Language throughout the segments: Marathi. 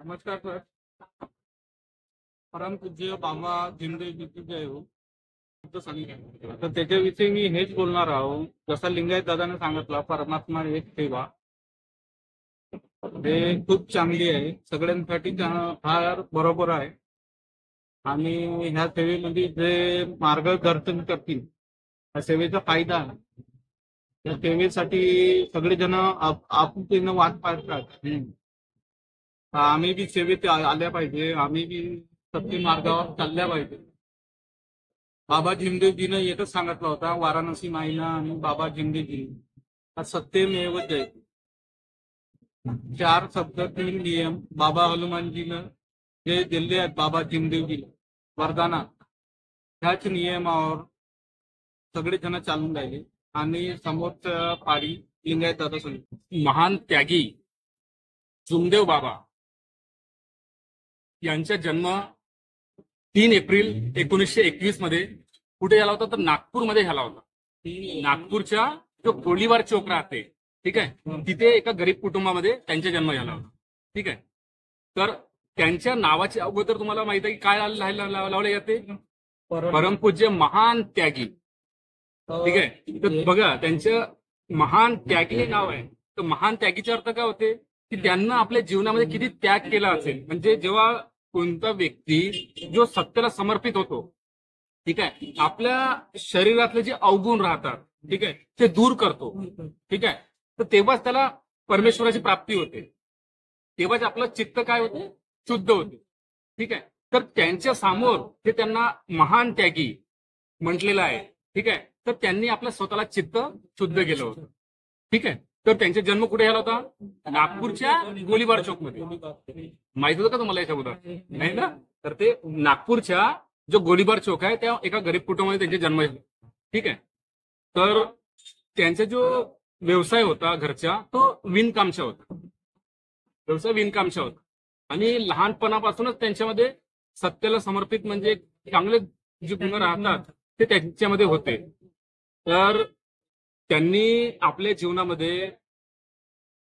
नमस्कार सर. परमपूज्य बाबा भीमदेवजीची जय हो. तर सांगितलं तर त्याच्याविषयी मी हेच बोलणार आहोत. जसं लिंगायत दादाने सांगितलं, परमात्मा एक सेवा हे खूप चांगली आहे, सगळ्यांसाठी फार बरोबर आहे. आणि ह्या सेवेमध्ये जे मार्गदर्शन करतील, त्या सेवेचा फायदा आहे. त्या सेवेसाठी सगळेजण आपुलकीनं वाट पाहतात. आम्ही बी सेवेत आल्या पाहिजे, आम्ही बी सत्य मार्गावर चालल्या पाहिजे. बाबा भीमदेवजीनं एकच सांगितलं होता, वाराणसी माईला आणि बाबा भीमदेवजी सत्यमेव जयते. चार शब्द, तीन नियम बाबा हनुमानजीनं जे दिले आहेत बाबा भीमदेवजीला वरदाना, ह्याच नियमावर सगळेजण चालून राहिले. आणि समोरच्या पाडी लिंगायत दादा सांगितलं, महान त्यागी जुमदेव बाबा यांचा जन्म 3 एप्रिल 1921 मध्ये कुठे झाला होता तर नागपूरमध्ये झाला होता. नागपूरच्या जो गोळीबार चौक राहते, ठीक आहे, तिथे एका गरीब कुटुंबामध्ये त्यांचा जन्म झाला होता. ठीक आहे. तर त्यांच्या नावाच्या अगोदर तुम्हाला माहित आहे की काय लावले जाते? परमपूज्य महान त्यागी. ठीक आहे. तर बघा, त्यांचं महान त्यागी हे नाव आहे. तर महान त्यागीचा अर्थ काय होते की त्यांना आपल्या जीवनामध्ये किती त्याग केला असेल. म्हणजे जेव्हा कोणता व्यक्ती जो सत्याला समर्पित होतो, ठीक आहे, आपल्या शरीरातले जे अवगुण राहतात, ठीक आहे, ते दूर करतो, ठीक आहे, तर तेव्हाच त्याला परमेश्वराची प्राप्ती होते. तेव्हाच आपलं चित्त काय होते? शुद्ध होते. ठीक आहे. तर त्यांच्या समोर ते त्यांना महान त्यागी म्हटलेलं आहे. ठीक आहे. तर त्यांनी आपल्या स्वतःला चित्त शुद्ध केलं होतं. ठीक आहे. तर त्यांचा जन्म कुठे झाला होता? नागपूरच्या गोळीबार चौक मध्ये. माहित होतं का तुम्हाला याच्या अगोदर? नाही ना. तर ते नागपूरच्या जो गोळीबार चौक आहे त्या एका गरीब कुटुंबामध्ये त्यांचा जन्म झाला. ठीक आहे. तर त्यांचा जो व्यवसाय होता घरचा, तो विणकामचा होता. व्यवसाय विणकामचा होता. आणि लहानपणापासूनच त्यांच्यामध्ये सत्याला समर्पित म्हणजे चांगले जे गुण राहतात ते त्यांच्यामध्ये होते. तर त्यांनी आपल्या जीवनामध्ये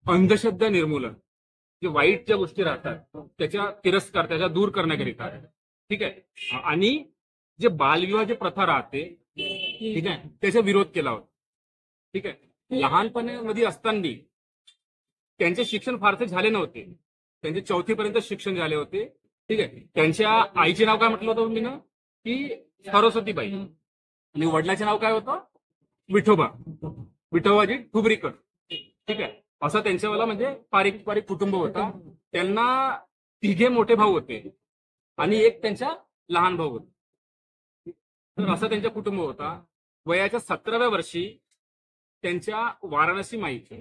अंधश्रद्धा निर्मूलन, जे वाईट ज्या गोष्टी राहतात त्याच्या तिरस्कार, त्याच्या दूर करण्याकरिता, ठीक आहे, आणि जे बालविवाह जे प्रथा राहते, ठीक आहे, त्याचा विरोध केला होता. ठीक आहे. लहानपणामध्ये असताना त्यांचे शिक्षण फारसे झाले नव्हते. त्यांचे 4थी पर्यंत शिक्षण झाले होते. ठीक आहे. त्यांच्या आईचे नाव काय म्हटलं होतं मी ना, की सरस्वतीबाई. आणि वडिलाचे नाव काय होतं? विठोबा, विठोबाजी ठुबरीकर. ठीक आहे. असं त्यांच्यावाला म्हणजे पारिवारिक कुटुंब होता. त्यांना 3 मोठे भाऊ होते आणि एक त्यांचा लहान भाऊ होता. तर असं त्यांचा कुटुंब होता. वयाच्या 17व्या वर्षी त्यांच्या वाराणसी माईचे,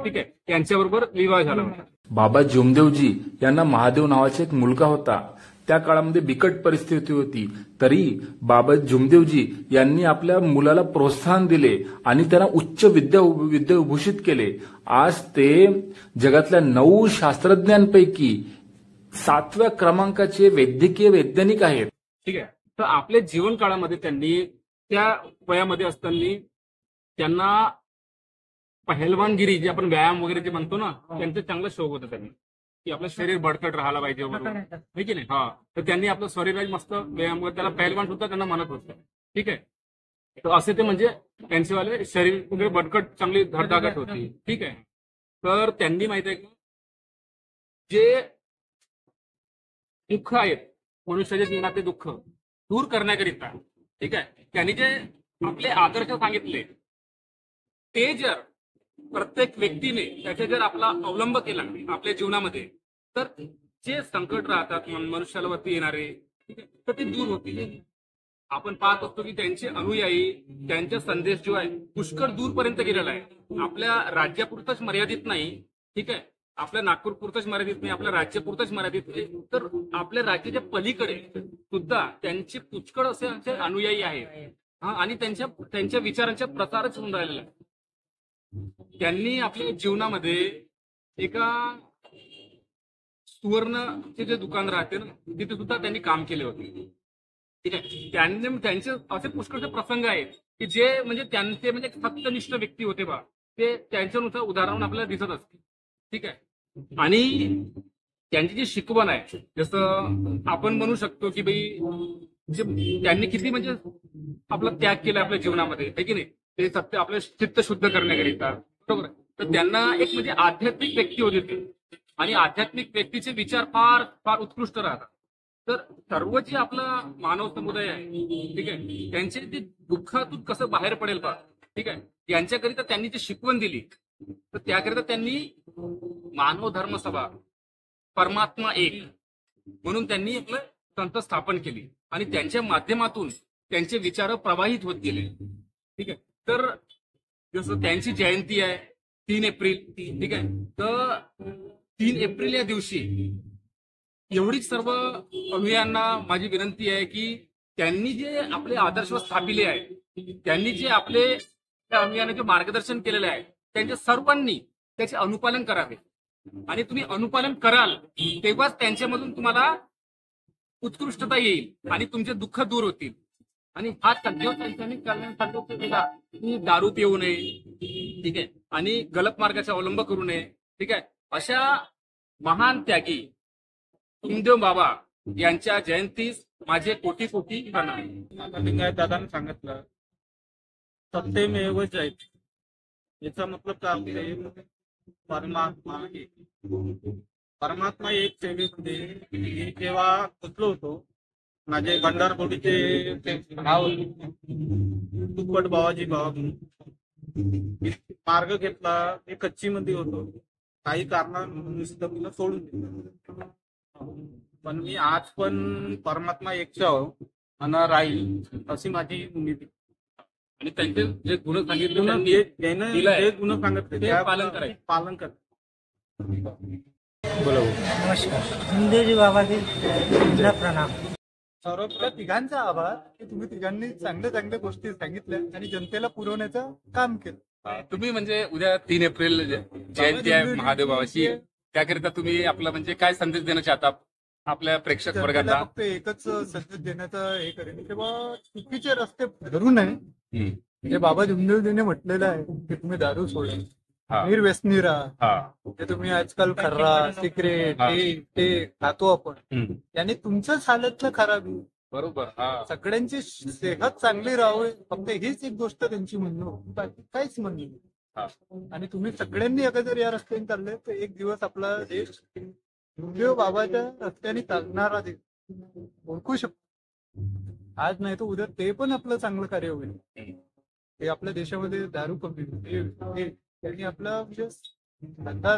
ठीक आहे, त्यांच्याबरोबर विवाह झाला होता. बाबा जुमदेवजी यांना महादेव नावाचा एक मुलगा होता. त्या काळामध्ये बिकट परिस्थिती होती, तरी बाबा जुमदेवजी यांनी आपल्या मुलाला प्रोत्साहन दिले आणि त्यांना उच्च विद्याभूषित केले. आज ते जगातल्या 9 शास्त्रज्ञांपैकी 7व्या क्रमांकाचे वैद्यकीय वैज्ञानिक आहेत. ठीक आहे. तर आपल्या जीवन काळामध्ये त्यांनी त्या वयामध्ये असताना त्यांना पहलवानगिरी, जे आपण व्यायाम वगैरे जे म्हणतो ना, त्यांचं चांगलं शौक होतं त्यांनी, की आपलं शरीर बळकट राहायला पाहिजे वगैरे, है की नाही. हा. तर त्यांनी आपलं शरीर मस्त व्यायाम वगैरे, त्याला पहलवान सुद्धा त्यांना म्हणत होतं. ठीक आहे. तर असे ते म्हणजे त्यांचेवाले शरीर वगैरे बळकट, चांगली धडधाकट होती. ठीक आहे. तर त्यांनी माहित आहे का, जे दुःख आहेत मनुष्याच्या जीवनातले दुःख दूर करण्याकरिता, ठीक आहे, त्यांनी जे आपले आदर्श सांगितले, ते जर प्रत्येक व्यक्तीने त्याचा जर आपला अवलंब केला आपल्या जीवनामध्ये, तर जे संकट राहतात मनुष्यावरती येणारे, ठीक आहे, तर ते दूर होतील. आपण पाहत असतो की त्यांचे अनुयायी, त्यांचा संदेश जो आहे पुष्कळ दूरपर्यंत गेलेला आहे. आपल्या राज्यापुरतच मर्यादित नाही. ठीक आहे. आपल्या नागपूरपुरतच मर्यादित नाही, आपल्या राज्यापुरतच मर्यादित नाही, तर आपल्या राज्याच्या पलीकडे सुद्धा त्यांचे पुष्कळ असे अनुयायी आहेत. हा. आणि त्यांच्या विचारांचा प्रसारच होऊन राहिलेला आहे. त्यांनी आपल्या जीवनामध्ये एका सुवर्णचे जे दुकान राहते ना, तिथे सुद्धा त्यांनी काम केले होते. ठीक आहे. त्यांचे असे पुष्कळचे प्रसंग आहेत की जे म्हणजे त्यांचे म्हणजे सत्यनिष्ठ व्यक्ती होते बा, ते त्यांच्यानुसार उदाहरण आपल्याला दिसत असते. ठीक आहे. आणि त्यांची जी शिकवण आहे, जसं आपण म्हणू शकतो की भाई जे त्यांनी किती म्हणजे आपला त्याग केला आपल्या जीवनामध्ये, आहे की नाही, ते सत्य आपलं चित्त शुद्ध करण्याकरिता, बरोबर आहे. तर त्यांना एक म्हणजे आध्यात्मिक व्यक्ती होते ते, आणि आध्यात्मिक व्यक्तीचे विचार फार फार उत्कृष्ट राहतात. तर सर्व जे आपला मानव समुदाय आहे, ठीक आहे, त्यांचे ते दुःखातून कसं बाहेर पडेल बा, ठीक आहे, यांच्याकरिता त्यांनी जी शिकवण दिली, तर त्याकरिता त्यांनी मानव धर्म सभा परमात्मा एक म्हणून त्यांनी आपलं संस्था स्थापन केली, आणि त्यांच्या माध्यमातून त्यांचे विचार प्रवाहित होत गेले. ठीक आहे. तर जसं त्यांची जयंती आहे 3 एप्रिल, ठीक आहे, तर 3 एप्रिल या दिवशी एवढीच सर्व अनुयायांना माझी विनंती आहे की त्यांनी जे आपले आदर्श स्थापिले आहे, त्यांनी जे आपले त्या अनुयायांना जे मार्गदर्शन केलेलं आहे, त्यांच्या सर्वांनी त्याचे अनुपालन करावे. आणि तुम्ही अनुपालन कराल तेव्हाच त्यांच्यामधून तुम्हाला उत्कृष्टता येईल आणि तुमचे दुःख दूर होतील. आणि हा सध्या त्यांच्यानी करण्यासाठी केला की दारू पिऊ नये, ठीक आहे, आणि गलत मार्गाचा अवलंब करू नये, ठीक आहे. अशा महान त्यागी तुमदेव बाबा यांच्या जयंतीस माझे कोटी कोटी प्रणाम. आता लिंगायत दादाने सांगितलं सत्यमेव जयते, याचा मतलब काय आहे? परमात्मा एक. परमात्मा एक सेवेमध्ये मी जेव्हा गुंतलो होतो, माझे भंडारपोडीचे भाव दुप्पट बाबाजी भाव मार्ग घेतला, मी कच्ची मध्ये होतो, काही कारणानुसार मला सोडून दिलं, पण मी आज पण परमात्मा एकचा आणि राहील अशी माझी उमेद. आणि त्यांचे जे गुण सांगितले जे गुण सांगितले ते पालन करायचं. पालन कर. नमस्कार. सुंदेजी बाबाजी प्रणाम. सर्वप्रथम तिघांचा आभार की तुम्ही तिघांनी चांगल्या चांगल्या गोष्टी सांगितल्या आणि जनतेला पुरवण्याचं काम केलं. तुम्ही म्हणजे उद्या 3 एप्रिल जयंती आहे महादेव बाबाची, त्याकरिता तुम्ही आपला म्हणजे काय संदेश देणं चाहता आपल्या प्रेक्षक वर्गाला? फक्त एकच संदेश देण्याचा हे करेल, तेव्हा चुकीचे रस्ते धरू नये. जे बाबा जुमदेवजीने म्हटलेलं आहे की तुम्ही दारू सोडा, निर्व्यसनी राहा. ते तुम्ही आजकाल खर्रा सिगरेट ते खातो आपण, त्याने तुमचंच हालतलं खराब होईल. बरोबर. सगळ्यांची सेहत चांगली राहावी, फक्त हीच एक गोष्ट त्यांची म्हणणं, बाकी काहीच म्हणणं नाही. आणि तुम्ही सगळ्यांनी अगं जर या रस्त्याने चालले तर एक दिवस आपला देश जुमदेव बाबाच्या रस्त्याने चालणारा देश ओळखू शकतो. आज नाही तर उद्या ते पण आपलं चांगलं कार्य होईल. हे आपल्या देशामध्ये दारू कमी होईल, त्यांनी आपला म्हणजे धंदा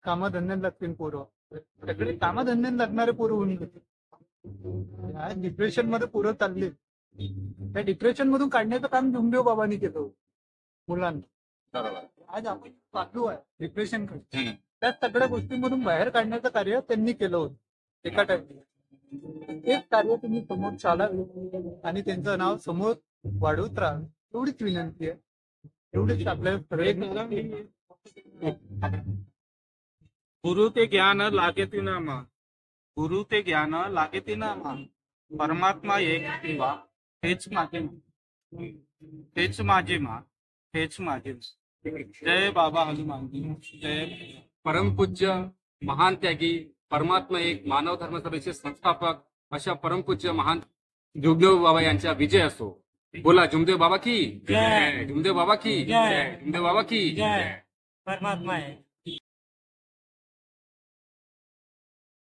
कामधंद्याला लागतील पोरं, सगळे कामधंद्याला लागणारे पोरं होऊन गेले. आज डिप्रेशन मध्ये पोरं चालले, त्या डिप्रेशन मधून काढण्याचं काम जुमदेव बाबांनी केलं मुलांना. आज आपण चालू आहे डिप्रेशन कडे, त्या सगळ्या गोष्टींमधून बाहेर काढण्याचं कार्य त्यांनी केलं होतं एका टाइम. तेच कार्य तुम्ही समोर चालावे आणि त्यांचं नाव समोर वाढवत राहा, एवढीच विनंती आहे. एवढेच आपल्या गुरु ते ज्ञान लागेती नामा, गुरु ते ज्ञान लागेती नामा, परमात्मा एक देवा हेच माझे मा, हेच माझे मा, हेच माझे मा. जय बाबा हनुमान. जय. परमपूज्य महान त्यागी परमात्मा एक मानव धर्म सभेचे संस्थापक अशा परमपूज्य महान जुमदेव बाबा यांचा विजय असो. बोला जुमदेव बाबा की जय, जुमदेव बाबा की जय, जुमदेव बाबा की जय. परमात्मा आहे.